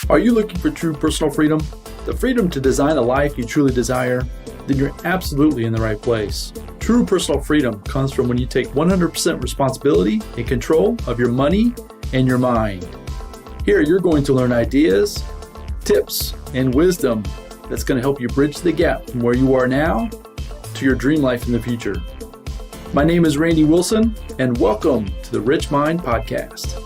Are you looking for true personal freedom? The freedom to design a life you truly desire? Then you're absolutely in the right place. True personal freedom comes from when you take 100% responsibility and control of your money and your mind. Here you're going to learn ideas, tips, and wisdom that's going to help you bridge the gap from where you are now to your dream life in the future. My name is Randy Wilson, and welcome to the Rich Mind Podcast.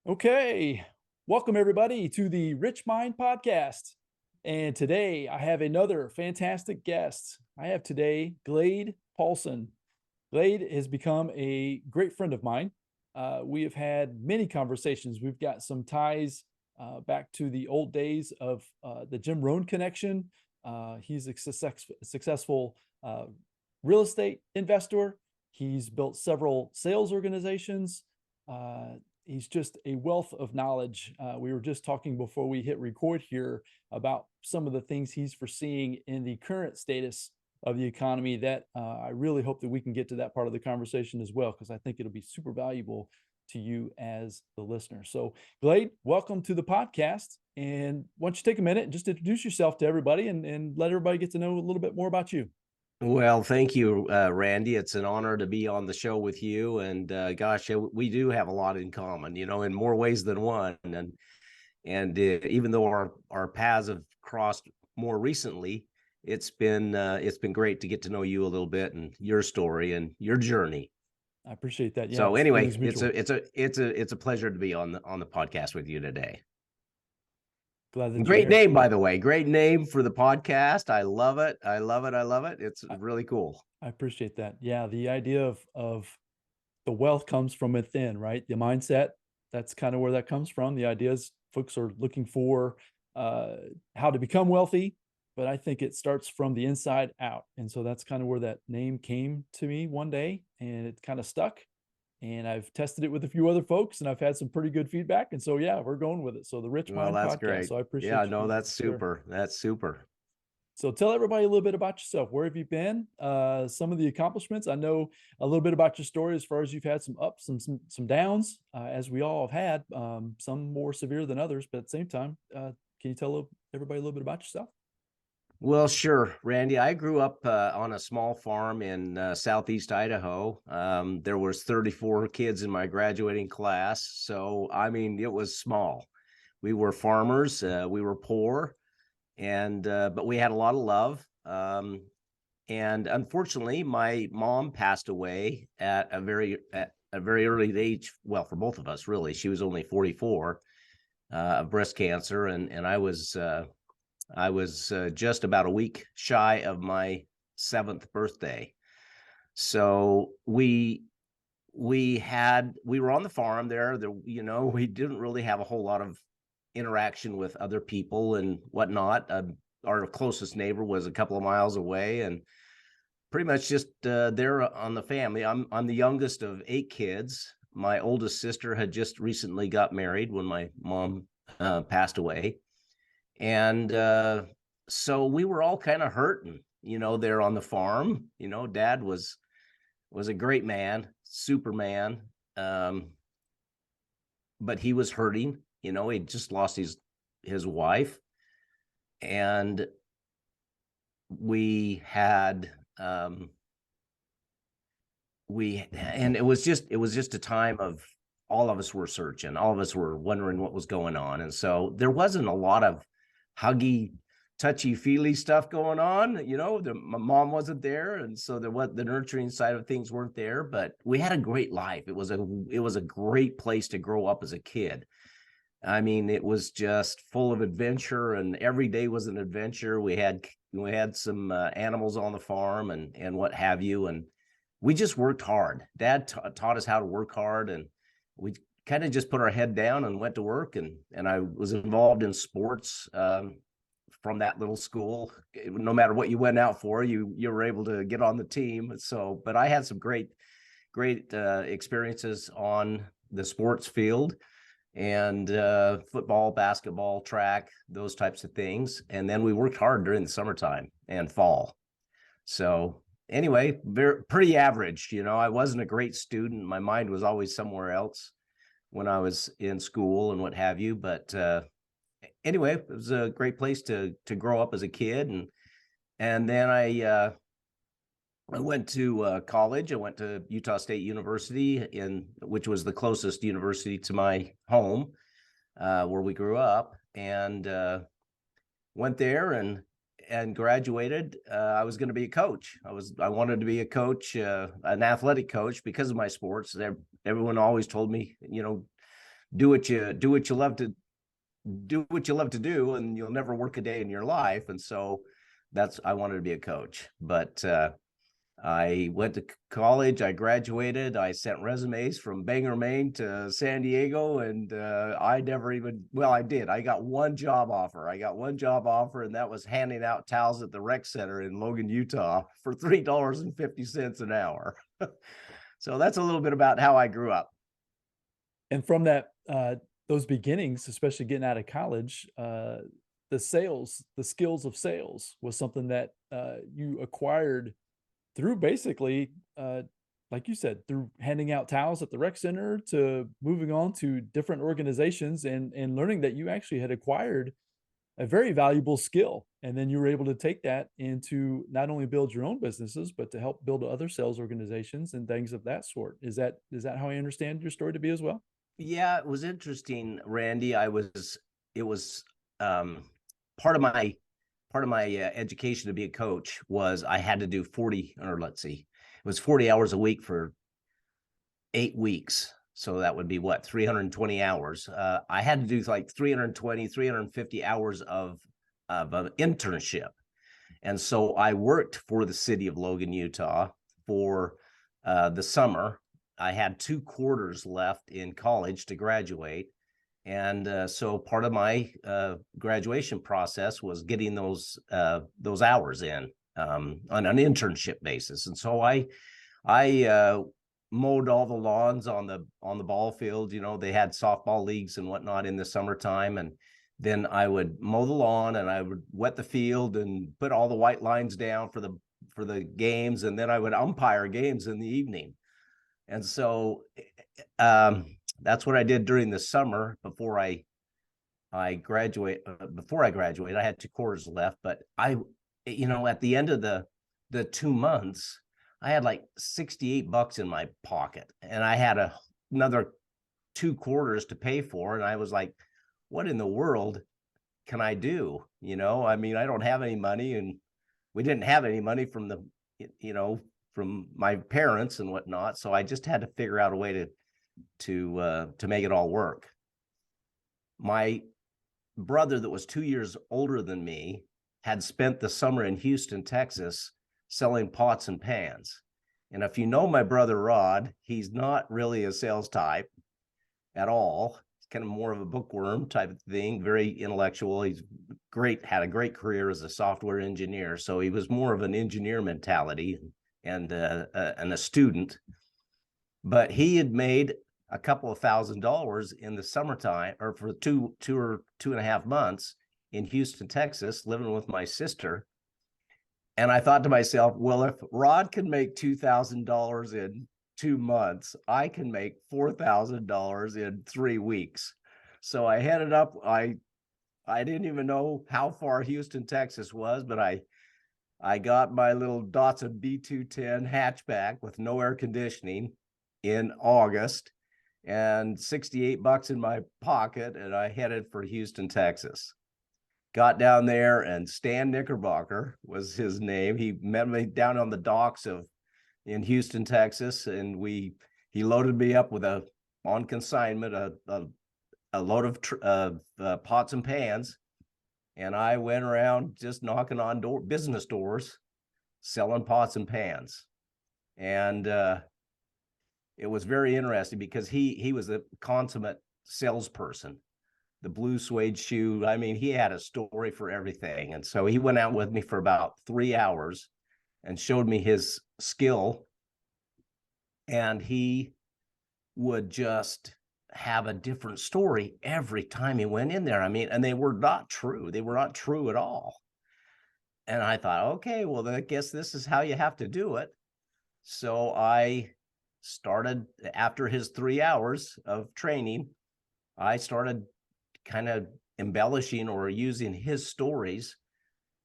Okay, welcome everybody to the Rich Mind Podcast. And today I have another fantastic guest. I have today Glade Poulsen. Glade has become a great friend of mine. We have had many conversations. We've got some ties back to the old days of the Jim Rohn connection. He's a successful real estate investor. He's built several sales organizations. He's just a wealth of knowledge. We were just talking before we hit record here about some of the things he's foreseeing in the current status of the economy that I really hope that we can get to that part of the conversation as well, because I think it'll be super valuable to you as the listener. So Glade, welcome to the podcast. And why don't you take a minute and just introduce yourself to everybody and let everybody get to know a little bit more about you. Well, thank you, Randy. It's an honor to be on the show with you. And gosh, we do have a lot in common, in more ways than one. And even though our paths have crossed more recently, it's been great to get to know you a little bit and your story and your journey. I appreciate that. Yeah. So anyway, it's a pleasure to be on the podcast with you today. Great name, by the way. Great name for the podcast. I love it. I love it. I love it. It's really cool. I appreciate that. Yeah. The idea of the wealth comes from within, right? The mindset, that's kind of where that comes from. The idea is folks are looking for how to become wealthy, but I think it starts from the inside out. And so that's kind of where that name came to me one day, and it kind of stuck. And I've tested it with a few other folks, and I've had some pretty good feedback. And so, yeah, we're going with it. So the Rich Mind Podcast. Great. So I appreciate it. Yeah, no, that's super. There. That's super. So tell everybody a little bit about yourself. Where have you been? Some of the accomplishments. I know a little bit about your story as far as you've had some ups and some downs, as we all have had, some more severe than others. But at the same time, can you tell everybody a little bit about yourself? Well, sure, Randy. I grew up on a small farm in southeast Idaho. There was 34 kids in my graduating class. So, I mean, it was small. We were farmers. We were poor, but we had a lot of love. And unfortunately, my mom passed away at a very early age. Well, for both of us, really. She was only 44 of breast cancer, and I was just about a week shy of my 7th birthday. So we were on the farm there. We didn't really have a whole lot of interaction with other people and whatnot. Our closest neighbor was a couple of miles away, and pretty much just there on the family. I'm the youngest of 8 kids. My oldest sister had just recently got married when my mom passed away. And so we were all kind of hurting, there on the farm. Dad was a great man, Superman, but he was hurting. He just lost his wife, and it was just a time of all of us were searching, all of us were wondering what was going on, and so there wasn't a lot of huggy, touchy-feely stuff going on. My mom wasn't there, and so the nurturing side of things weren't there. But we had a great life. It was a great place to grow up as a kid. I mean, it was just full of adventure, and every day was an adventure. We had some animals on the farm and what have you, and we just worked hard. Dad taught us how to work hard, and we kind of just put our head down and went to work, and I was involved in sports from that little school. No matter what you went out for, you were able to get on the team. So, but I had some great experiences on the sports field, and football, basketball, track, those types of things. And then we worked hard during the summertime and fall. So anyway, pretty average. I wasn't a great student. My mind was always somewhere else when I was in school and what have you. But anyway, it was a great place to grow up as a kid, and then I went to college. I went to Utah State University, which was the closest university to my home, where we grew up, and went there and graduated. I was going to be a coach. I wanted to be a coach, an athletic coach, because of my sports. Everyone always told me, do what you love to do, and you'll never work a day in your life. And so I wanted to be a coach. But I went to college. I graduated. I sent resumes from Bangor, Maine to San Diego, and I never even, well, I did. I got one job offer. And that was handing out towels at the rec center in Logan, Utah for $3.50 an hour. So that's a little bit about how I grew up. And from those beginnings, especially getting out of college, the skills of sales was something that you acquired through basically, like you said, through handing out towels at the rec center to moving on to different organizations and learning that you actually had acquired a very valuable skill. And then you were able to take that into not only build your own businesses, but to help build other sales organizations and things of that sort. Is that how I understand your story to be as well? Yeah, it was interesting, Randy. It was part of my education to be a coach was I had to do 40, or let's see, it was 40 hours a week for 8 weeks. So that would be what, 320 hours. I had to do like 320, 350 hours of an internship. And so I worked for the city of Logan, Utah for the summer. I had 2 quarters left in college to graduate. And so part of my graduation process was getting those hours in on an internship basis. And so I mowed all the lawns on the ball field. They had softball leagues and whatnot in the summertime, and then I would mow the lawn and I would wet the field and put all the white lines down for the games, and then I would umpire games in the evening. And so that's what I did during the summer before I graduate. Before I graduated, I had 2 quarters left, but at the end of the 2 months, I had like $68 in my pocket, and I had another 2 quarters to pay for. And I was like, what in the world can I do? I don't have any money, and we didn't have any money from from my parents and whatnot. So I just had to figure out a way to make it all work. My brother, that was 2 years older than me, had spent the summer in Houston, Texas, selling pots and pans. And if you know my brother Rod, he's not really a sales type at all. He's kind of more of a bookworm type of thing, very intellectual. He's had a great career as a software engineer. So he was more of an engineer mentality and a student. But he had made a couple of $1,000s in the summertime, or for two or 2.5 months in Houston, Texas, living with my sister. And I thought to myself, well, if Rod can make $2,000 in 2 months, I can make $4,000 in 3 weeks. So I headed up. I didn't even know how far Houston, Texas was, but I got my little Datsun B210 hatchback with no air conditioning in August, and $68 in my pocket, and I headed for Houston, Texas. Got down there, and Stan Knickerbocker was his name. He met me down on the docks in Houston, Texas, and he loaded me up with on consignment a load of pots and pans, and I went around just knocking on business doors, selling pots and pans. And it was very interesting because he was a consummate salesperson. The blue suede shoe, he had a story for everything. And so he went out with me for about 3 hours and showed me his skill. And he would just have a different story every time he went in there. And they were not true. They were not true at all. And I thought, okay, well, I guess this is how you have to do it. So I started, after his 3 hours of training, I started kind of embellishing or using his stories.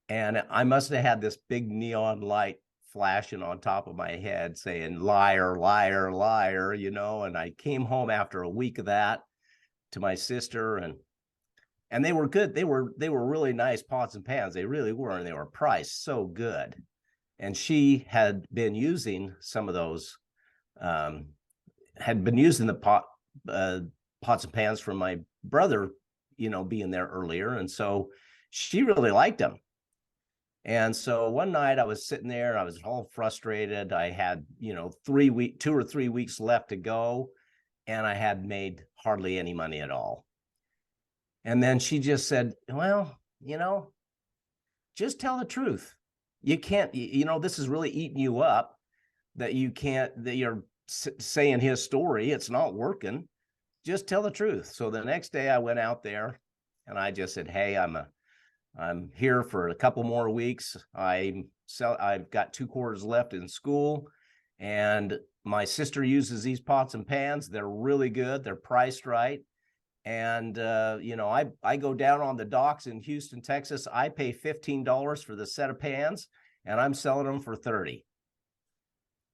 And I must have had this big neon light flashing on top of my head saying, liar, liar, liar, And I came home after a week of that to my sister, and they were good. They were really nice pots and pans. They really were, and they were priced so good. And she had been using some of those, um, had been using the pots and pans from my brother, being there earlier, and so she really liked them. And so one night I was sitting there, I was all frustrated. I had, 2 or 3 weeks left to go, and I had made hardly any money at all. And then she just said, well, just tell the truth. You can't, this is really eating you up, that you're saying his story. It's not working. Just tell the truth. So the next day I went out there and I just said, hey, I'm here for a couple more weeks. I've got 2 quarters left in school, and my sister uses these pots and pans. They're really good. They're priced right. And, I go down on the docks in Houston, Texas. I pay $15 for the set of pans, and I'm selling them for 30.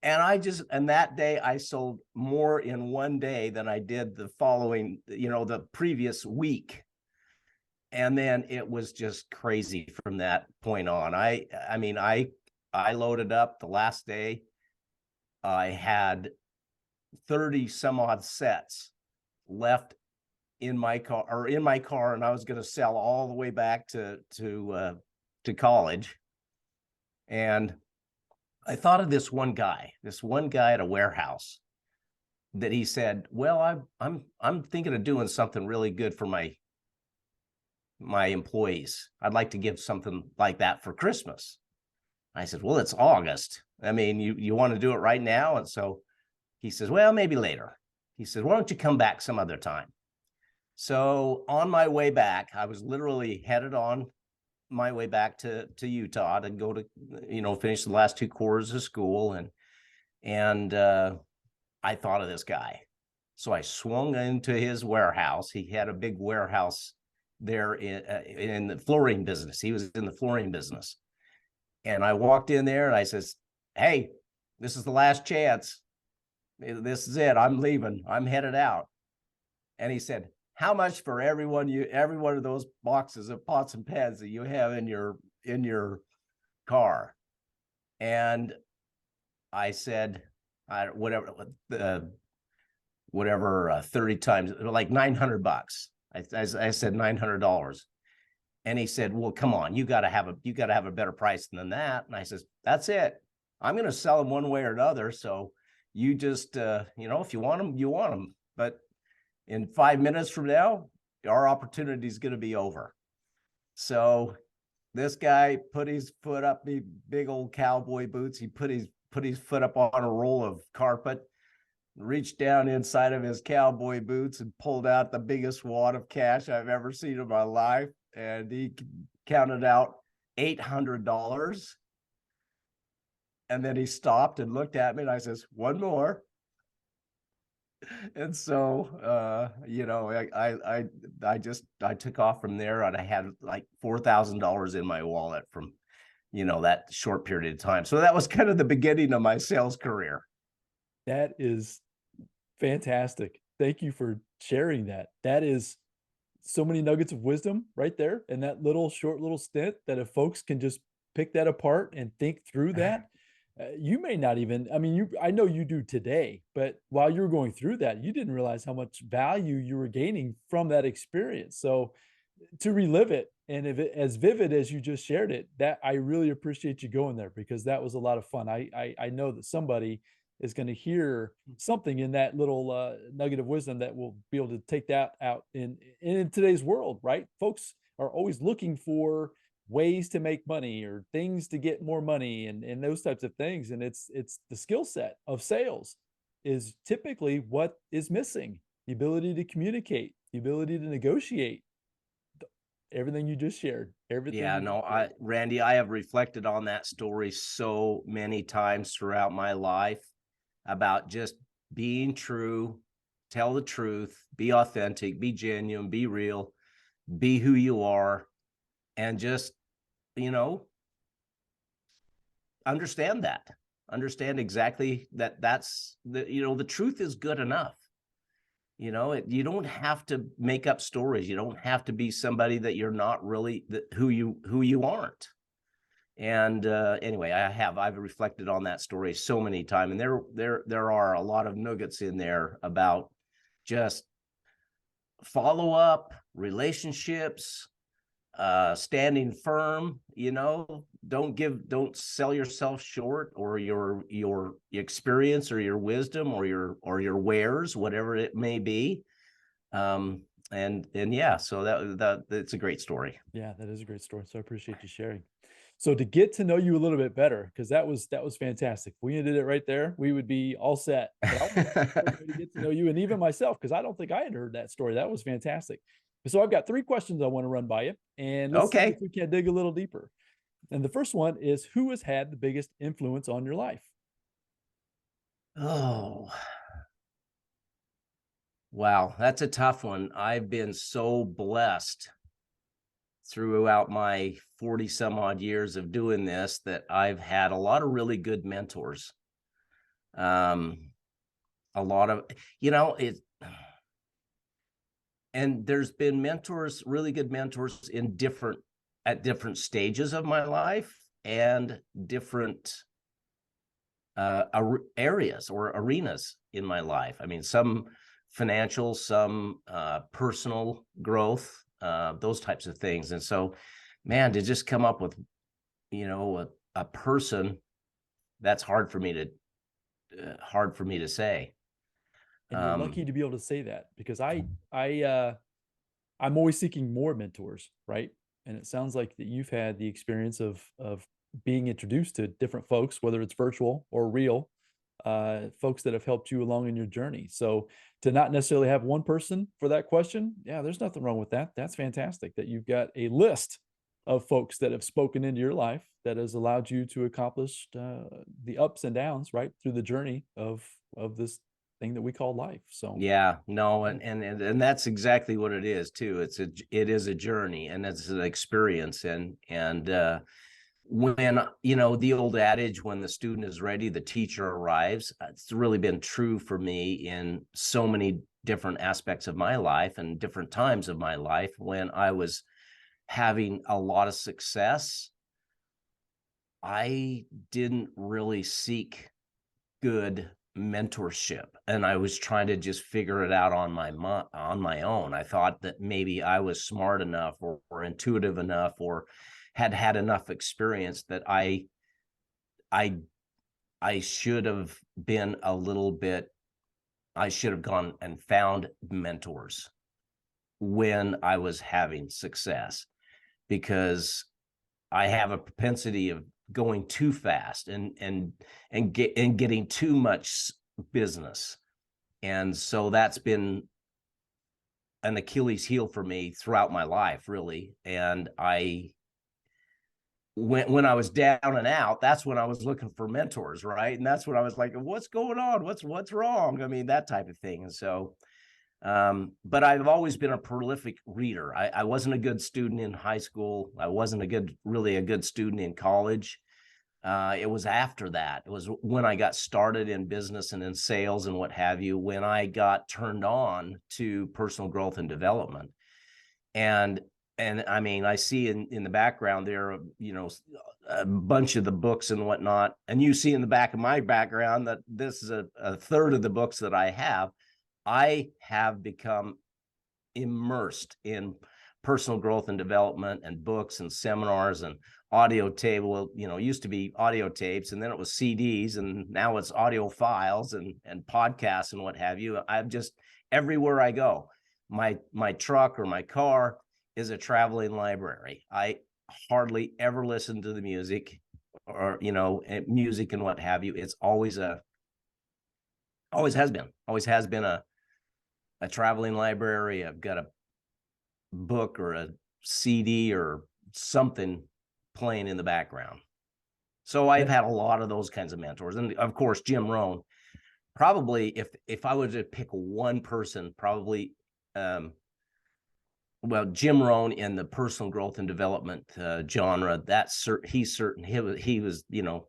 And that day I sold more in one day than I did the following, the previous week. And then it was just crazy from that point on. I loaded up the last day. I had 30 some odd sets left in my car, and I was going to sell all the way back to college. And I thought of this one guy at a warehouse, that he said, well, I'm thinking of doing something really good for my employees. I'd like to give something like that for Christmas. I said, well, it's August. I mean, you want to do it right now? And so he says, well, maybe later. He says, why don't you come back some other time? So on my way back, I was literally headed on my way back to Utah to go to, finish the last 2 quarters of school. And I thought of this guy. So I swung into his warehouse. He had a big warehouse there in the flooring business. He was in the flooring business. And I walked in there and I says, hey, this is the last chance. This is it. I'm leaving. I'm headed out. And he said, how much for every one of those boxes of pots and pans that you have in your car? And I said, whatever 30 times, like $900. I said $900. And he said, well, come on, you got to have a better price than that. And I says, that's it. I'm going to sell them one way or another. So you just, if you want them, you want them. But in 5 minutes from now, our opportunity is going to be over. So this guy put his foot up, the big old cowboy boots. He put his foot up on a roll of carpet, reached down inside of his cowboy boots and pulled out the biggest wad of cash I've ever seen in my life. And he counted out $800. And then he stopped and looked at me, and I says, one more. And so, I took off from there, and I had like $4,000 in my wallet from, that short period of time. So that was kind of the beginning of my sales career. That is fantastic. Thank you for sharing that. That is so many nuggets of wisdom right there in that short little stint, that if folks can just pick that apart and think through that, you may not even, I know you do today, but while you were going through that, you didn't realize how much value you were gaining from that experience. So to relive it, and if it as vivid as you just shared it, that I really appreciate you going there, because that was a lot of fun. I know that somebody is going to hear something in that little nugget of wisdom that will be able to take that out in today's world, right? Folks are always looking for ways to make money or things to get more money and those types of things. And it's the skill set of sales is typically what is missing: the ability to communicate, the ability to negotiate. everything you just shared. Everything Yeah, you no, just shared. Randy, I have reflected on that story so many times throughout my life about just being true, tell the truth, be authentic, be genuine, be real, be who you are, and just, you know, understand that. Understand exactly that's the, the truth is good enough. You don't have to make up stories. You don't have to be somebody that you're not really, who you aren't. And anyway, I've reflected on that story so many times, and there are a lot of nuggets in there about just follow up, relationships, standing firm. Don't sell yourself short, or your experience, or your wisdom, or your wares, whatever it may be. And yeah, so that's a great story. Yeah, that is a great story. So I appreciate you sharing. So to get to know you a little bit better, because that was fantastic. If we ended it right there, we would be all set. But I want everybody to get to know you, and even myself, because I don't think I had heard that story. That was fantastic. So I've got three questions I want to run by you, and let's see if Okay. we can dig a little deeper. And the first one is, who has had the biggest influence on your life? Oh, wow, that's a tough one. I've been so blessed throughout my 40 some odd years of doing this that I've had a lot of really good mentors. A lot of, it, and there's been mentors, really good mentors at different stages of my life, and different areas or arenas in my life. I mean, some financial, some personal growth, those types of things. And so, man, to just come up with, a person, that's hard for me to say. And you're lucky to be able to say that, because I'm always seeking more mentors, right? And it sounds like that you've had the experience of being introduced to different folks, whether it's virtual or real, folks that have helped you along in your journey. So to not necessarily have one person for that question, yeah, there's nothing wrong with that. That's fantastic that you've got a list of folks that have spoken into your life that has allowed you to accomplish the ups and downs, right, through the journey of this thing that we call life. So Yeah, no, yeah. and that's exactly what it is too. It is a journey, and it's an experience. And when, the old adage, when the student is ready, the teacher arrives. It's really been true for me in so many different aspects of my life and different times of my life. When I was having a lot of success, I didn't really seek good mentorship, and I was trying to just figure it out on my own. I thought that maybe I was smart enough, or intuitive enough, or had enough experience, that I I should have been a little bit I should have gone and found mentors when I was having success, because I have a propensity of going too fast, and getting too much business. And so that's been an Achilles heel for me throughout my life, really. And when I was down and out, that's when I was looking for mentors, right? And that's when I was like, what's going on? What's wrong? I mean, that type of thing. And so, but I've always been a prolific reader. I wasn't a good student in high school. I wasn't really a good student in college. It was after that. It was when I got started in business and in sales and what have you, when I got turned on to personal growth and development. And I mean, I see in the background there, a bunch of the books and whatnot. And you see in the back of my background that this is a third of the books that I have. I have become immersed in personal growth and development, and books and seminars and audio tape. Well, it used to be audio tapes, and then it was CDs, and now it's audio files and podcasts and what have you. I'm just, everywhere I go, my truck or my car is a traveling library. I hardly ever listen to the music, or music and what have you. It's always has been a traveling library. I've got a book or a CD or something playing in the background. So I've had a lot of those kinds of mentors. And of course, Jim Rohn, probably if I were to pick one person, probably, well, Jim Rohn in the personal growth and development genre, he's certain he was, you know,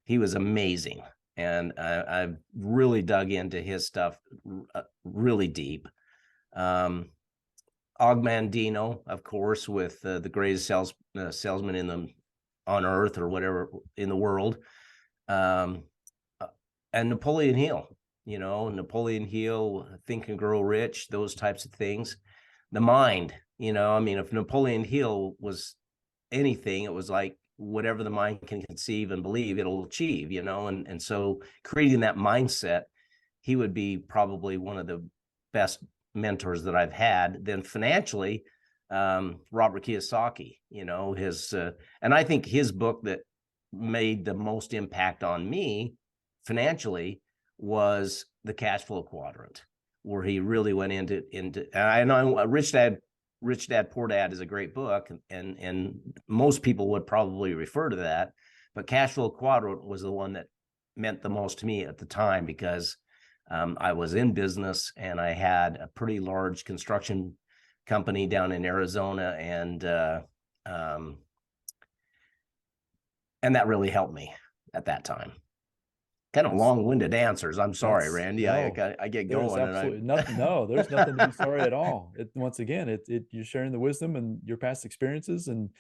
he was amazing. And I've really dug into his stuff really deep. Og Mandino, of course, with the greatest salesman on earth or whatever in the world. And Napoleon Hill, you know, Napoleon Hill, Think and Grow Rich, those types of things. The mind, you know, I mean, if Napoleon Hill was anything, it was like whatever the mind can conceive and believe, it'll achieve, you know, and so creating that mindset, he would be probably one of the best mentors that I've had. Then financially, Robert Kiyosaki, you know, and I think his book that made the most impact on me financially was The Cash Flow Quadrant, where he really went into, and I know Rich Dad, Poor Dad is a great book, and most people would probably refer to that, but Cash Flow Quadrant was the one that meant the most to me at the time, because I was in business and I had a pretty large construction company down in Arizona, and that really helped me at that time. Kind of long-winded answers. I'm sorry, Randy. No, I get there's going, absolutely and nothing. No, there's nothing to be sorry at all. Once again, you're sharing the wisdom and your past experiences, and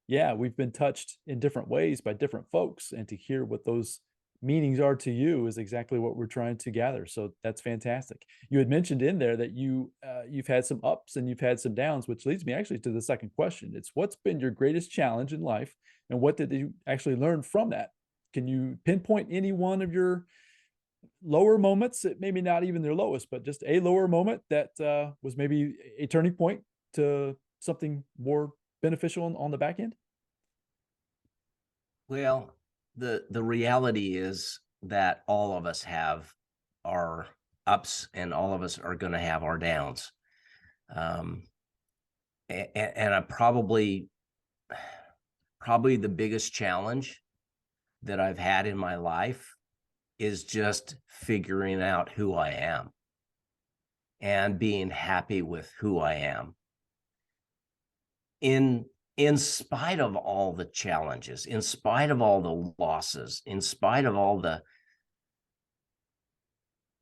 yeah, we've been touched in different ways by different folks, and to hear what those meanings are to you is exactly what we're trying to gather. So that's fantastic. You had mentioned in there that you've had some ups and you've had some downs, which leads me actually to the second question. It's, what's been your greatest challenge in life, and what did you actually learn from that? Can you pinpoint any one of your lower moments, maybe not even their lowest, but just a lower moment that was maybe a turning point to something more beneficial on the back end? Well, the reality is that all of us have our ups and all of us are going to have our downs. And I probably the biggest challenge that I've had in my life is just figuring out who I am and being happy with who I am. In spite of all the challenges, in spite of all the losses, in spite of all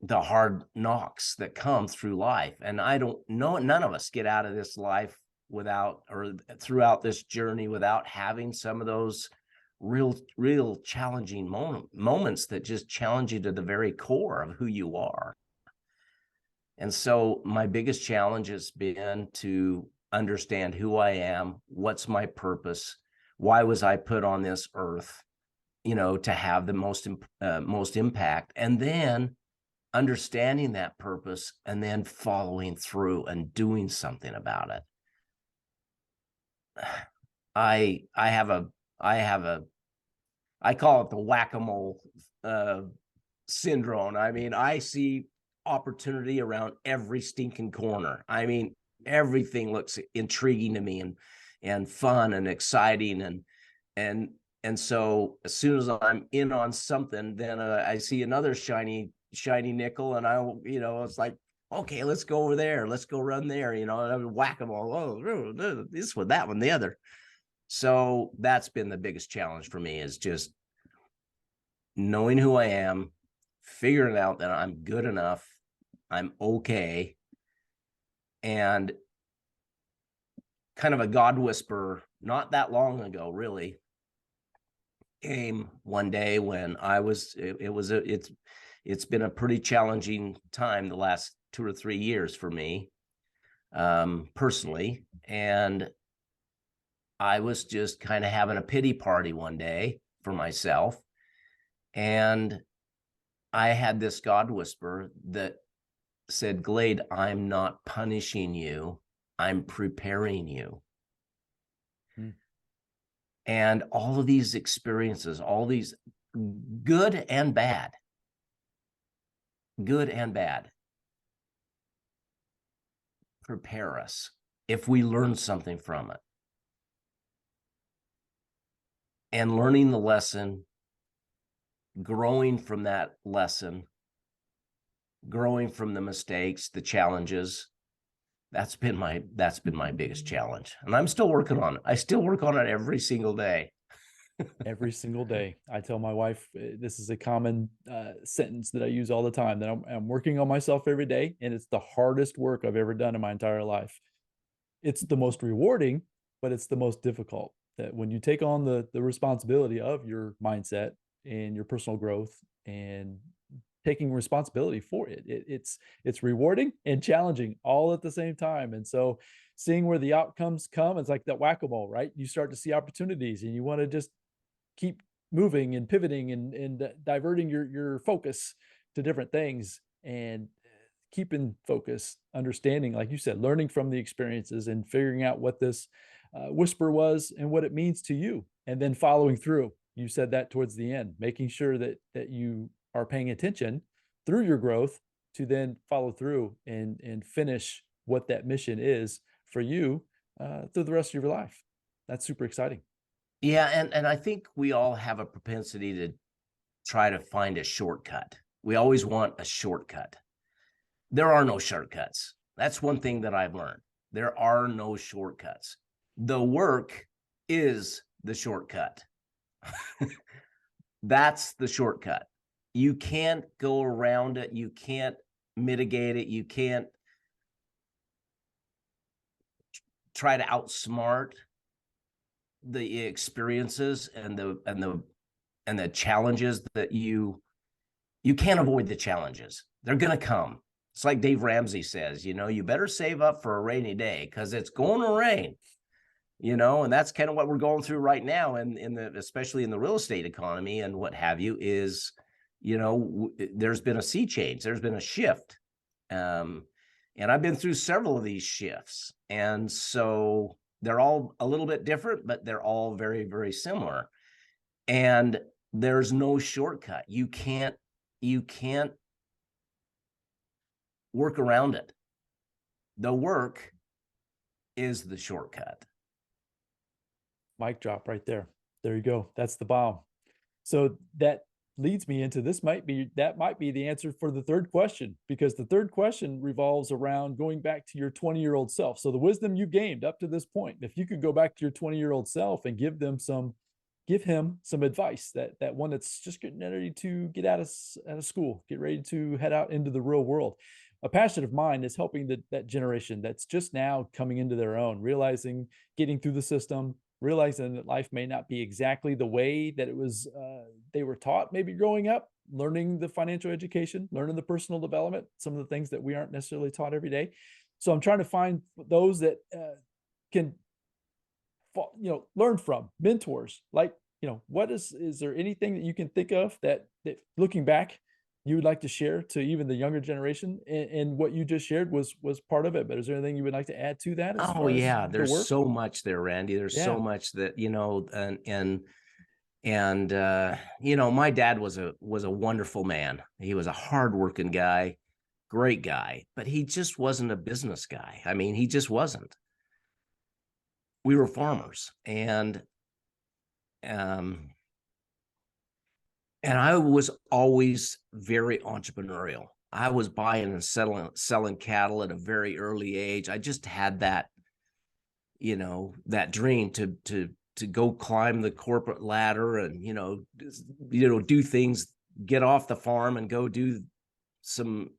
the hard knocks that come through life. And I don't know, none of us get out of this life without, or throughout this journey, without having some of those real challenging moments that just challenge you to the very core of who you are. And so my biggest challenge has been to understand who I am, what's my purpose, why was I put on this earth, you know, to have the most impact, and then understanding that purpose and then following through and doing something about it. I call it the whack-a-mole syndrome. I mean, I see opportunity around every stinking corner. I mean, everything looks intriguing to me and fun and exciting, and so as soon as I'm in on something, then I see another shiny nickel, and you know, it's like, okay, let's go over there, let's go run there, you know, and I whack them all. Oh, this one, that one, the other. So that's been the biggest challenge for me, is just knowing who I am, figuring out that I'm good enough, I'm okay, and kind of a God whisperer not that long ago really came one day when I was, it's been a pretty challenging time the last 2 or 3 years for me, personally. And I was just kind of having a pity party one day for myself. And I had this God whisper that said, Glade, I'm not punishing you, I'm preparing you. And all of these experiences, all these good and bad, prepare us if we learn something from it. And learning the lesson, growing from that lesson, growing from the mistakes, the challenges, that's been my biggest challenge. And I'm still working on it. I still work on it every single day. Every single day. I tell my wife, this is a common sentence that I use all the time, that I'm working on myself every day, and it's the hardest work I've ever done in my entire life. It's the most rewarding, but it's the most difficult. That when you take on the responsibility of your mindset and your personal growth and taking responsibility for it, it's rewarding and challenging all at the same time. And so seeing where the outcomes come, it's like that whack-a-mole, right? You start to see opportunities and you want to just keep moving and pivoting and diverting your focus to different things, and keeping focus, understanding, like you said, learning from the experiences and figuring out what this whisper was and what it means to you, and then following through. You said that towards the end, making sure that you are paying attention through your growth to then follow through and finish what that mission is for you through the rest of your life. That's super exciting. Yeah, and I think we all have a propensity to try to find a shortcut. We always want a shortcut. There are no shortcuts. That's one thing that I've learned. There are no shortcuts. The work is the shortcut. That's the shortcut. You can't go around it. You can't mitigate it. You can't try to outsmart the experiences and the challenges that you can't avoid the challenges. They're going to come. It's like Dave Ramsey says, you better save up for a rainy day because it's going to rain, and that's kind of what we're going through right now. And especially in the real estate economy and what have you is, there's been a sea change. There's been a shift. And I've been through several of these shifts. And so they're all a little bit different, but they're all very, very similar. And there's no shortcut. You can't work around it. The work is the shortcut. Mic drop right there. There you go. That's the bomb. So that leads me into that might be the answer for the third question, because the third question revolves around going back to your 20-year-old self. So the wisdom you gained up to this point, if you could go back to your 20-year-old self and give him some advice, that one that's just getting ready to get out of school, get ready to head out into the real world. A passion of mine is helping that generation that's just now coming into their own, realizing, getting through the system, realizing that life may not be exactly the way that it was they were taught maybe growing up, learning the financial education, learning the personal development, some of the things that we aren't necessarily taught every day. So I'm trying to find those that can learn from mentors. Like, what is there anything that you can think of that looking back you would like to share to even the younger generation? And what you just shared was part of it, but is there anything you would like to add to that as far as the There's work? so much there, Randy. There's so much that, my dad was a wonderful man. He was a hardworking guy, great guy, but he just wasn't a business guy. I mean, he just wasn't. We were farmers, and I was always very entrepreneurial. I was buying and selling cattle at a very early age. I just had that, that dream to go climb the corporate ladder and, do things, get off the farm and go do some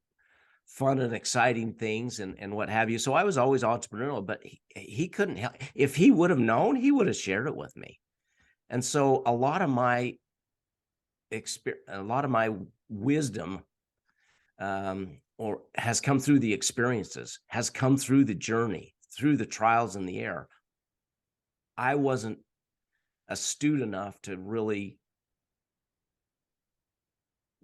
fun and exciting things and what have you. So I was always entrepreneurial, but he couldn't help. If he would have known, he would have shared it with me. And so a lot of my wisdom or has come through the experiences, has come through the journey, through the trials in the air. I wasn't astute enough to really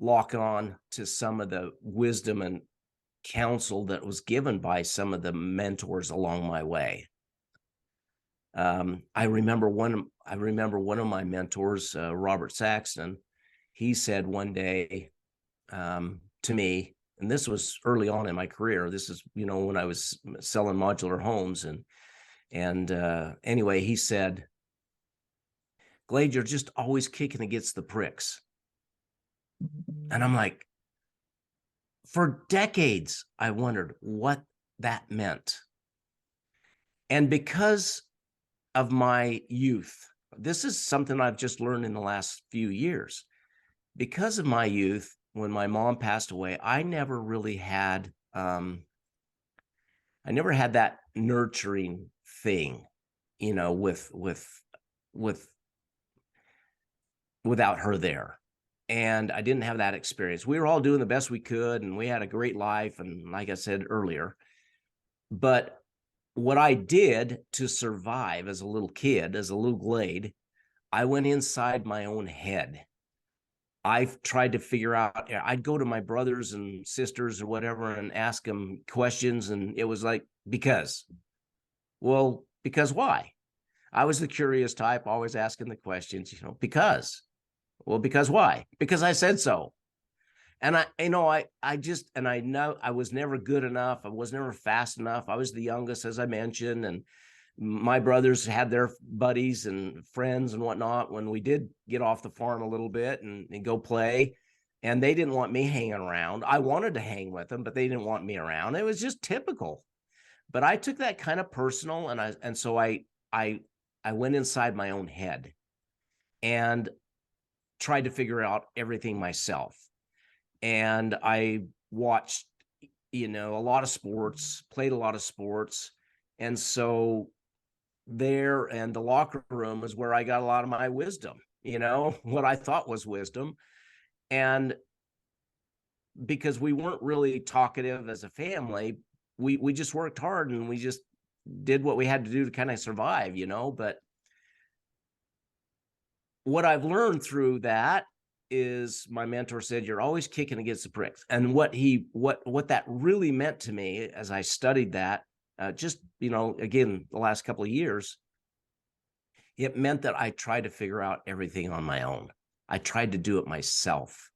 lock on to some of the wisdom and counsel that was given by some of the mentors along my way. I remember one of my mentors, Robert Saxton. He said one day to me, and this was early on in my career. This is, when I was selling modular homes, and anyway, he said, Glade, you're just always kicking against the pricks. And I'm like, for decades, I wondered what that meant. And because of my youth, this is something I've just learned in the last few years. Because of my youth, when my mom passed away, I never really had, that nurturing thing, without her there. And I didn't have that experience. We were all doing the best we could, and we had a great life. And like I said earlier, but what I did to survive as a little kid, as a little Glade, I went inside my own head. I've tried to figure out, I'd go to my brothers and sisters or whatever and ask them questions. And it was like, because why? I was the curious type, always asking the questions, because why? Because I said so. And I know I was never good enough. I was never fast enough. I was the youngest, as I mentioned, and my brothers had their buddies and friends and whatnot when we did get off the farm a little bit and go play. And they didn't want me hanging around. I wanted to hang with them, but they didn't want me around. It was just typical. But I took that kind of personal, and so I went inside my own head and tried to figure out everything myself. And I watched, a lot of sports, played a lot of sports. And so there, and the locker room is where I got a lot of my wisdom, what I thought was wisdom. And because we weren't really talkative as a family, we just worked hard and we just did what we had to do to kind of survive, but what I've learned through that is my mentor said, you're always kicking against the pricks. And what that really meant to me as I studied that, just, again, the last couple of years, it meant that I tried to figure out everything on my own. I tried to do it myself.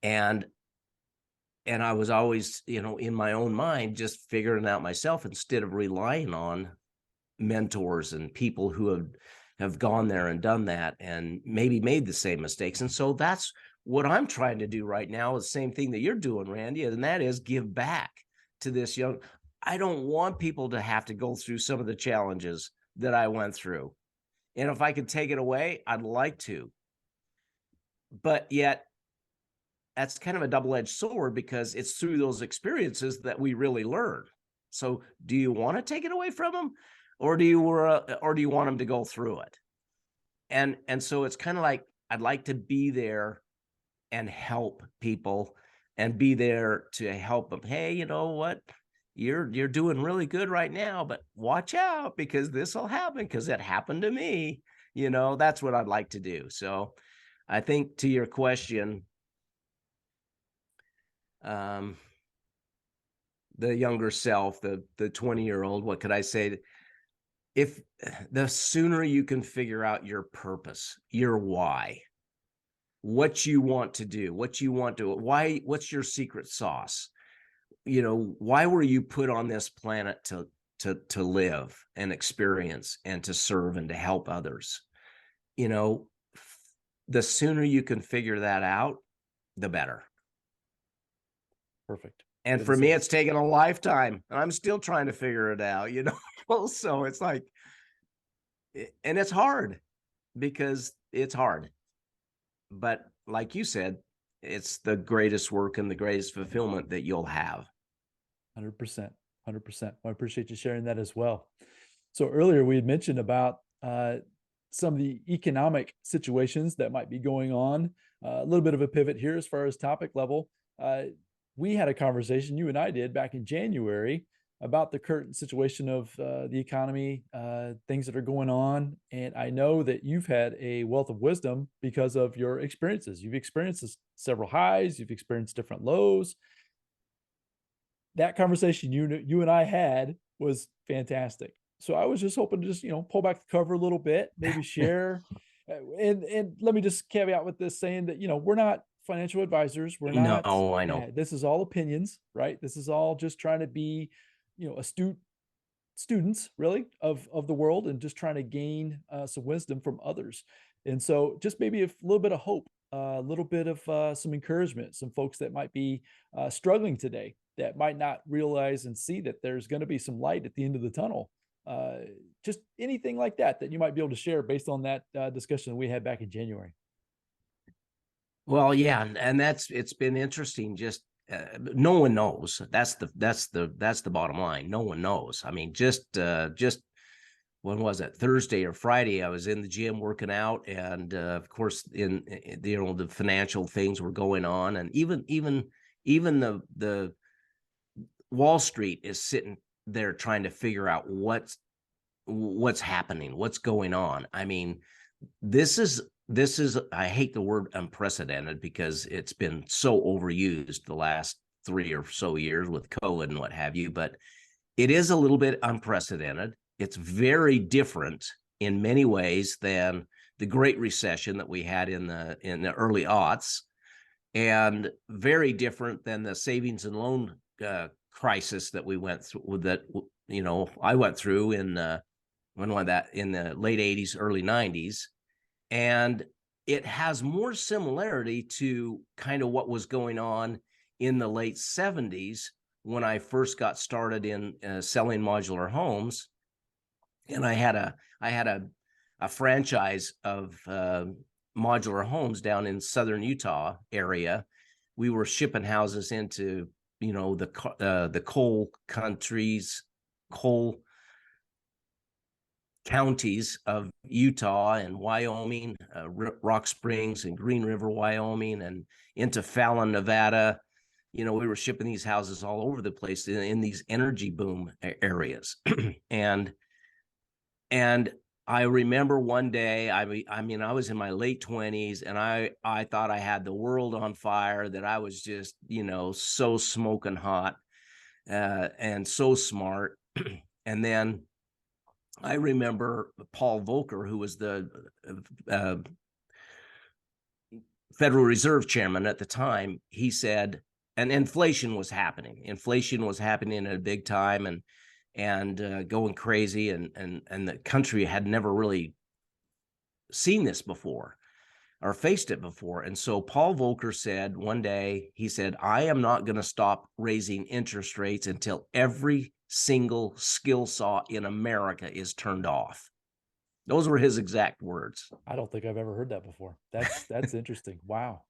And I was always, in my own mind, just figuring it out myself instead of relying on mentors and people who have gone there and done that and maybe made the same mistakes. And so that's what I'm trying to do right now, is the same thing that you're doing, Randy, and that is give back to this young. I don't want people to have to go through some of the challenges that I went through. And if I could take it away, I'd like to. But yet, that's kind of a double-edged sword, because it's through those experiences that we really learn. So do you want to take it away from them? Or do you want them to go through it? And so it's kind of like, I'd like to be there and help people and be there to help them. Hey, you know what? You're doing really good right now, but watch out, because this will happen, because it happened to me. That's what I'd like to do. So I think, to your question, the younger self, the 20-year-old, what could I say? If the sooner you can figure out your purpose, your why, what you want to do, what's your secret sauce? Why were you put on this planet to live and experience and to serve and to help others? The sooner you can figure that out, the better. Perfect. And for me, it's taken a lifetime, and I'm still trying to figure it out, So it's like, and it's hard, because it's hard. But like you said, it's the greatest work and the greatest fulfillment that you'll have. 100%. 100%. Well, I appreciate you sharing that as well. So earlier we had mentioned about some of the economic situations that might be going on. A little bit of a pivot here as far as topic level. We had a conversation, you and I did, back in January, about the current situation of the economy, things that are going on. And I know that you've had a wealth of wisdom because of your experiences. You've experienced several highs, you've experienced different lows. That conversation you and I had was fantastic. So I was just hoping to just, pull back the cover a little bit, maybe share. And let me just caveat with this, saying that, we're not financial advisors. We're not, No, I yeah, know. this is all opinions, right? This is all just trying to be, astute students really of the world, and just trying to gain some wisdom from others. And so just maybe a little bit of hope, a little bit of some encouragement, some folks that might be struggling today, that might not realize and see that there's going to be some light at the end of the tunnel. uh, just anything like that that you might be able to share based on that discussion that we had back in January. Well, yeah, and it's been interesting. Just no one knows. That's the bottom line. No one knows. I mean, just when was it, Thursday or Friday? I was in the gym working out, and of course, in the financial things were going on, and even the Wall Street is sitting there trying to figure out what's happening, what's going on. I mean, this is I hate the word unprecedented because it's been so overused the last 3 or so years with COVID and what have you, but it is a little bit unprecedented. It's very different in many ways than the Great Recession that we had in the early aughts, and very different than the savings and loan crisis that we went through, that I went through when was that, in the late 80s, early 90s. And it has more similarity to kind of what was going on in the late 70s when I first got started in selling modular homes. And I had a franchise of modular homes down in southern Utah area. We were shipping houses into the coal countries, coal counties of Utah and Wyoming, Rock Springs and Green River, Wyoming, and into Fallon, Nevada. We were shipping these houses all over the place in these energy boom areas. and and I remember one day, I mean, I was in my late 20s, and I thought I had the world on fire, that I was just, so smoking hot, and so smart. And then I remember Paul Volcker, who was the uh, Federal Reserve chairman at the time. He said, and inflation was happening. Inflation was happening at a big time, and going crazy, and the country had never really seen this before or faced it before. And so Paul Volcker said one day, he said, I am not going to stop raising interest rates until every single skill saw in America is turned off. Those were his exact words. I don't think I've ever heard that before. That's interesting. Wow.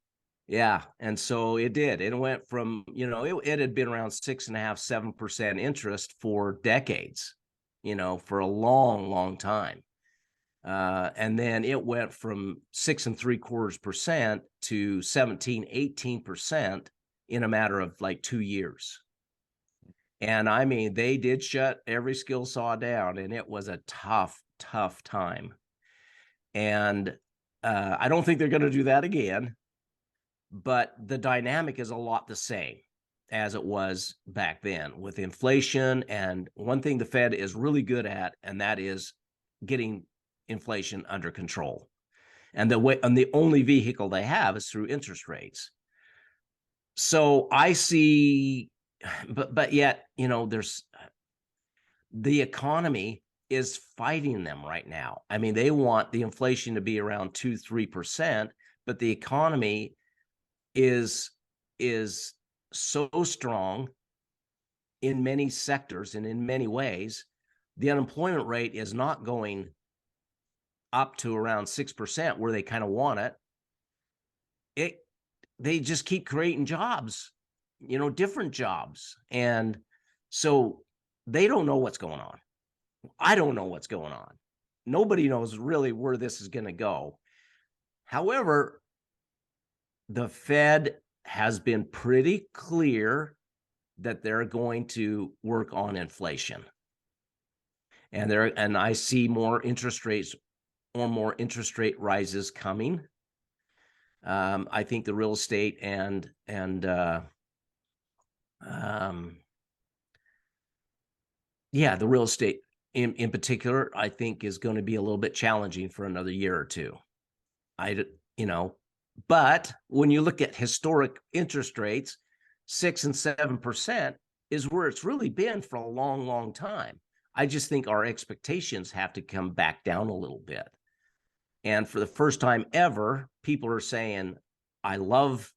Yeah. And so it did. It went from, it had been around 6.5%, 7% interest for decades, for a long, long time. And then it went from 6.75% to 17, 18% in a matter of like 2 years. And I mean, they did shut every skill saw down, and it was a tough, tough time. And I don't think they're going to do that again, but the dynamic is a lot the same as it was back then with inflation. And one thing the Fed is really good at, and that is getting inflation under control. And the only vehicle they have is through interest rates. So I see, but yet, there's the economy is fighting them right now. I mean, they want the inflation to be around 2-3%, but the economy is so strong in many sectors and in many ways. The unemployment rate is not going up to around 6% where they kind of want it. They just keep creating jobs, different jobs. And so they don't know what's going on. I don't know what's going on. Nobody knows really where this is going to go. However, the Fed has been pretty clear that they're going to work on inflation. And I see more interest rates or more interest rate rises coming. I think the real estate and the real estate in particular, I think is going to be a little bit challenging for another year or two. But when you look at historic interest rates, 6 and 7% is where it's really been for a long, long time. I just think our expectations have to come back down a little bit. And for the first time ever, people are saying, I love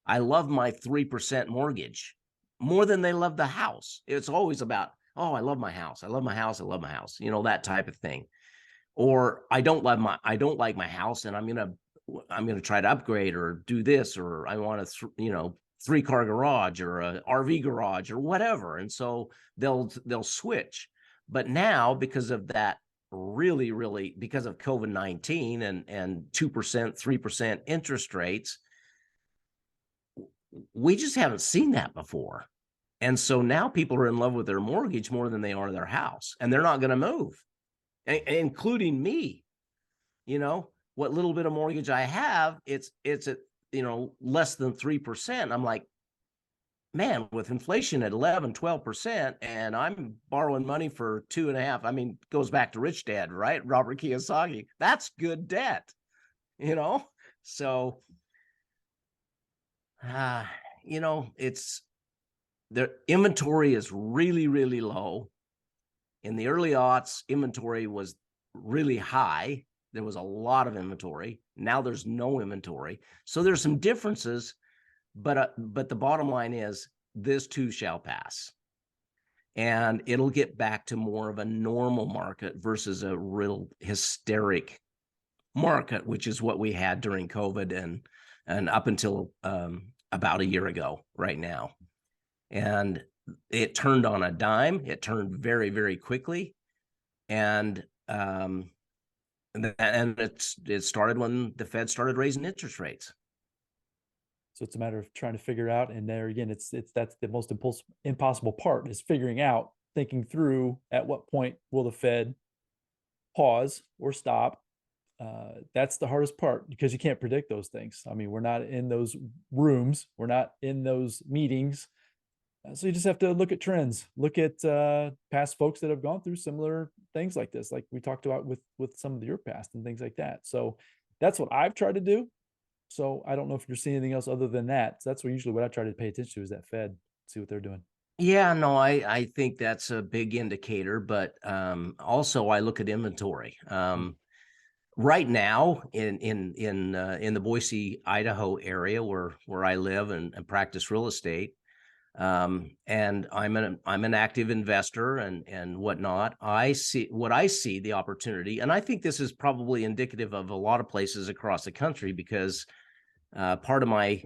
my 3% mortgage more than they love the house. It's always about, oh, I love my house. I love my house. I love my house. You know, that type of thing. Or I don't like my house, and I'm gonna try to upgrade or do this, or I want a 3-car garage or a RV garage or whatever. And so they'll switch. But now, because of that, really because of COVID-19 and 2%, 3% interest rates, we just haven't seen that before. And so now people are in love with their mortgage more than they are their house, and they're not going to move, including me. You know, what little bit of mortgage I have, it's at, less than 3%. I'm like, man, with inflation at 11, 12%, and I'm borrowing money for 2.5. I mean, goes back to Rich Dad, right? Robert Kiyosaki. That's good debt, So, it's the inventory is really, really low. In the early aughts, inventory was really high. There was a lot of inventory. Now there's no inventory. So there's some differences, but the bottom line is this too shall pass. And it'll get back to more of a normal market versus a real hysteric market, which is what we had during COVID and up until about a year ago right now. And it turned on a dime. It turned very, very quickly. And it started when the Fed started raising interest rates. So it's a matter of trying to figure out, and there again, that's the most impossible part, is figuring out, thinking through at what point will the Fed pause or stop. That's the hardest part, because you can't predict those things. I mean, we're not in those rooms, we're not in those meetings. So you just have to look at trends, look at past folks that have gone through similar things like this, like we talked about with some of your past and things like that. So that's what I've tried to do. So I don't know if you're seeing anything else other than that. So that's usually what I try to pay attention to, is that Fed, see what they're doing. Yeah, no, I think that's a big indicator, but also I look at inventory. Right now in the Boise, Idaho area where I live and practice real estate, and I'm an active investor and whatnot. I see the opportunity, and I think this is probably indicative of a lot of places across the country, because part of my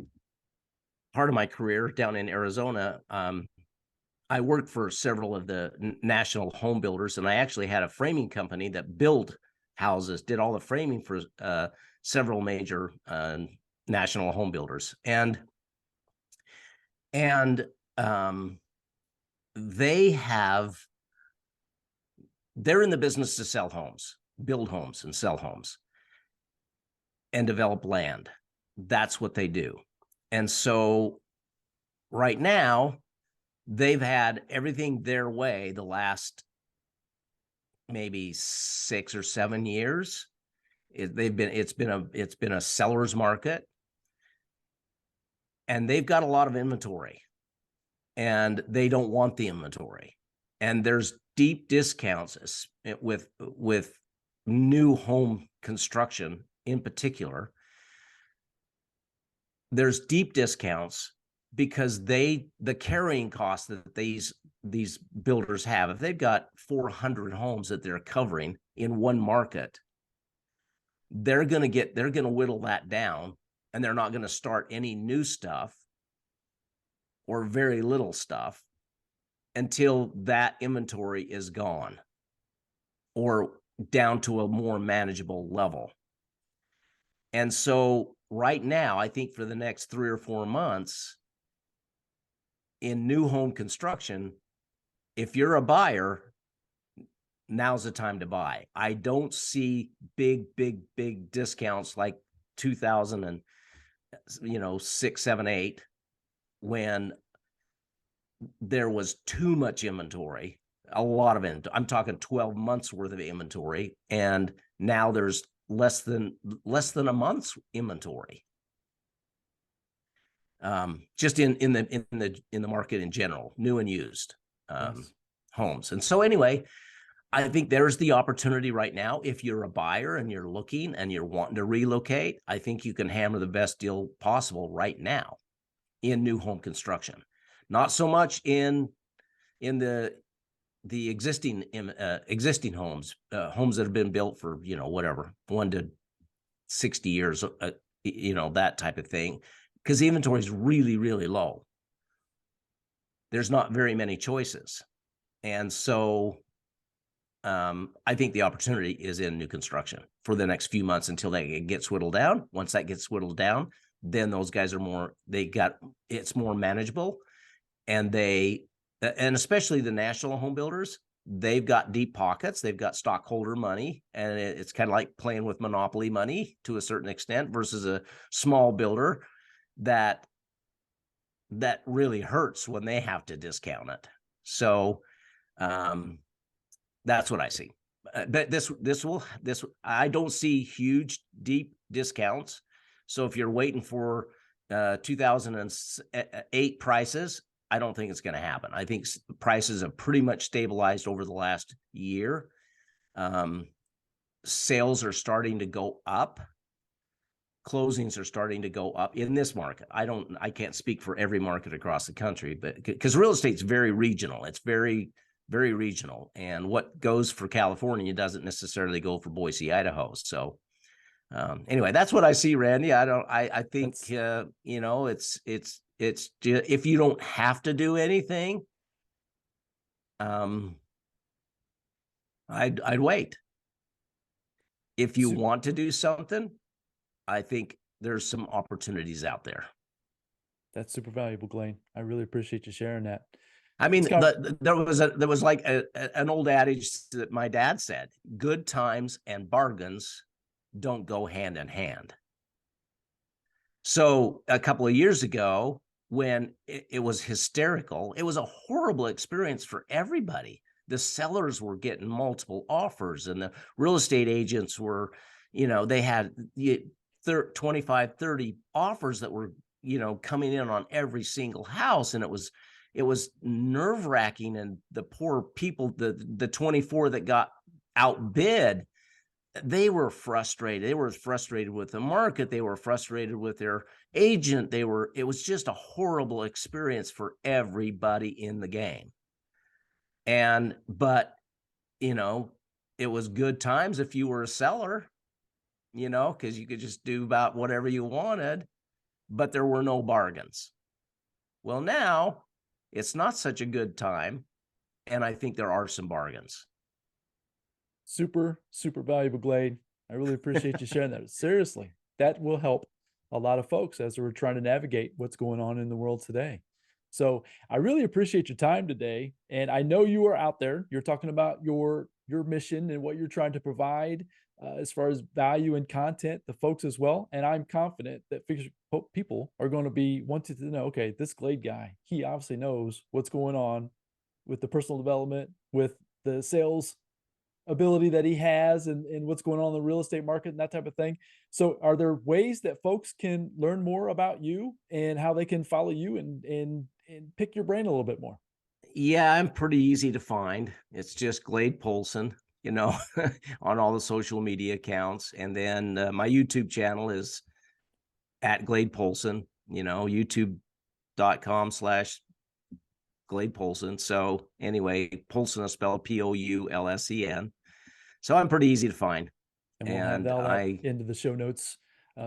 career down in Arizona, I worked for several of the national home builders, and I actually had a framing company that built houses, did all the framing for several major national home builders, and they're in the business to sell homes, build homes and sell homes and develop land. That's what they do. And so right now they've had everything their way the last maybe 6 or 7 years. It's been a seller's market, and they've got a lot of inventory, and they don't want the inventory. And there's deep discounts with new home construction in particular. There's deep discounts because the carrying costs that these builders have, if they've got 400 homes that they're covering in one market, they're going to whittle that down, and they're not going to start any new stuff or very little stuff until that inventory is gone or down to a more manageable level. And so right now, I think for the next 3 or 4 months in new home construction, if you're a buyer, now's the time to buy. I don't see big discounts like 2006, 7, 8, when there was too much inventory, a lot of it. I'm talking 12 months worth of inventory, and now there's less than a month's inventory. just in the market in general, new and used Yes. homes. And so anyway, I think there's the opportunity right now. If you're a buyer and you're looking and you're wanting to relocate, I think you can hammer the best deal possible right now in new home construction. Not so much in the existing homes, homes that have been built for, whatever, 1 to 60 years, that type of thing, because the inventory is really, really low. There's not very many choices. And so I think the opportunity is in new construction for the next few months until they get whittled down. Once that gets whittled down, then those guys are it's more manageable. And especially the national home builders, they've got deep pockets, they've got stockholder money, and it's kind of like playing with monopoly money to a certain extent versus a small builder that really hurts when they have to discount it. So that's what I see. But I don't see huge, deep discounts. So if you're waiting for 2008 prices, I don't think it's going to happen. I think prices have pretty much stabilized over the last year. Sales are starting to go up. Closings are starting to go up in this market. I can't speak for every market across the country, but because real estate's very regional, it's very, very regional. And what goes for California doesn't necessarily go for Boise, Idaho. So anyway, that's what I see, Randy. I think, it's if you don't have to do anything, I'd wait. If you want to do something, I think there's some opportunities out there. That's super valuable, Glade. I really appreciate you sharing that. I mean, there was like an old adage that my dad said: good times and bargains don't go hand in hand. So a couple of years ago, when it was hysterical, it was a horrible experience for everybody. The sellers were getting multiple offers, and the real estate agents were, they had 25, 30 offers that were, coming in on every single house. And it was nerve-wracking. And the poor people, the 24 that got outbid, they were frustrated. They were frustrated with the market. They were frustrated with their agent. It was just a horrible experience for everybody in the game. But it was good times if you were a seller, because you could just do about whatever you wanted, but there were no bargains. Well, now it's not such a good time, and I think there are some bargains. Super, super valuable, Glade. I really appreciate you sharing that. Seriously, that will help a lot of folks as we're trying to navigate what's going on in the world today. So I really appreciate your time today. And I know you are out there. You're talking about your mission and what you're trying to provide as far as value and content, the folks as well. And I'm confident that people are going to be wanting to know, okay, this Glade guy, he obviously knows what's going on with the personal development, with the sales ability that he has, and what's going on in the real estate market and that type of thing. So are there ways that folks can learn more about you and how they can follow you and pick your brain a little bit more? Yeah, I'm pretty easy to find. It's just Glade Poulsen, on all the social media accounts. And then my YouTube channel is at Glade Poulsen, youtube.com/Glade Poulsen. So anyway, Poulsen is spelled Poulsen. So I'm pretty easy to find. And we'll have that into the show notes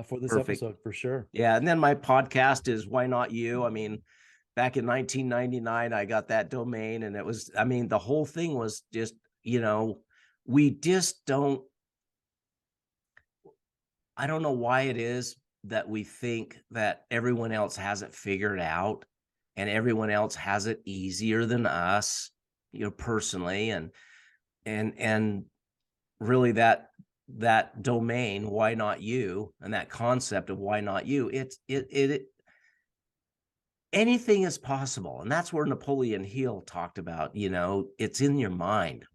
for this episode for sure. Yeah. And then my podcast is Why Not You? I mean, back in 1999, I got that domain, and it was, the whole thing was just, we just don't, I don't know why it is that we think that everyone else has it figured out and everyone else has it easier than us, personally. And really that domain, Why Not You, and that concept of why not you, anything is possible. And that's where Napoleon Hill talked about, it's in your mind.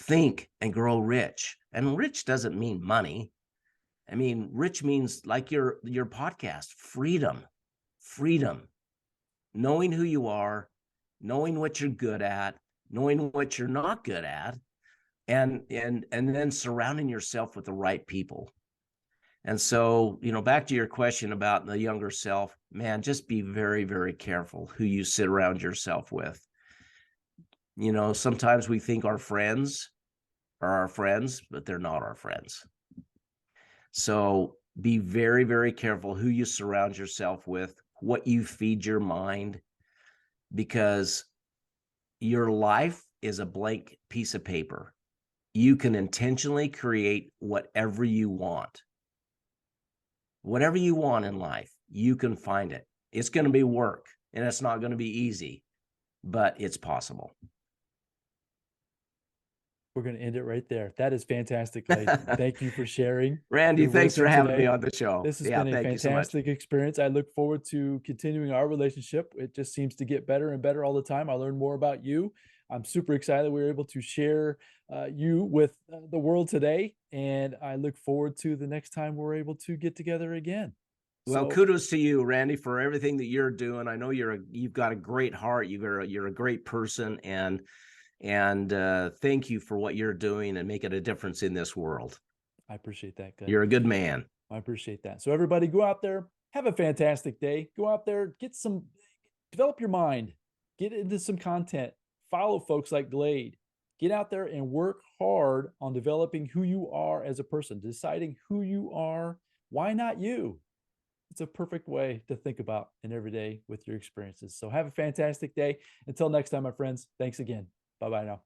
Think and grow rich. And rich doesn't mean money. Rich means, like your podcast, freedom. freedom, knowing who you are, knowing what you're good at, knowing what you're not good at, and then surrounding yourself with the right people. And so, back to your question about the younger self, man, just be very, very careful who you sit around yourself with. Sometimes we think our friends are our friends, but they're not our friends. So be very, very careful who you surround yourself with, what you feed your mind, because your life is a blank piece of paper. You can intentionally create whatever you want. Whatever you want in life, you can find it. It's going to be work, and it's not going to be easy, but it's possible. We're going to end it right there. That is fantastic, Glade. Thank you for sharing. Randy, thanks for having me on the show. This has been a fantastic experience. I look forward to continuing our relationship. It just seems to get better and better all the time. I learn more about you. I'm super excited we were able to share you with the world today. And I look forward to the next time we're able to get together again. Well, kudos to you, Randy, for everything that you're doing. I know you've got a great heart. You're a great person, and thank you for what you're doing and making a difference in this world. I appreciate that. Good. You're a good man. I appreciate that. So everybody, go out there, have a fantastic day. Go out there, develop your mind, get into some content, follow folks like Glade. Get out there and work hard on developing who you are as a person, deciding who you are. Why not you? It's a perfect way to think about an everyday with your experiences. So have a fantastic day. Until next time, my friends, thanks again. Bye-bye now.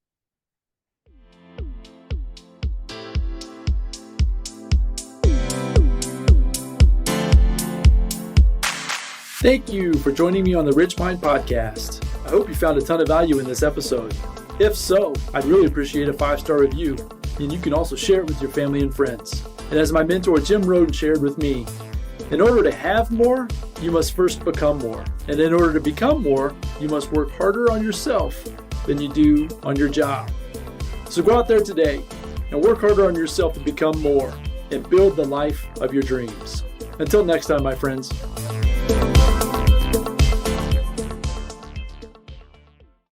Thank you for joining me on the Rich Mind Podcast. I hope you found a ton of value in this episode. If so, I'd really appreciate a 5-star review, and you can also share it with your family and friends. And as my mentor Jim Rohn shared with me, in order to have more, you must first become more. And in order to become more, you must work harder on yourself than you do on your job. So go out there today and work harder on yourself to become more and build the life of your dreams. Until next time, my friends.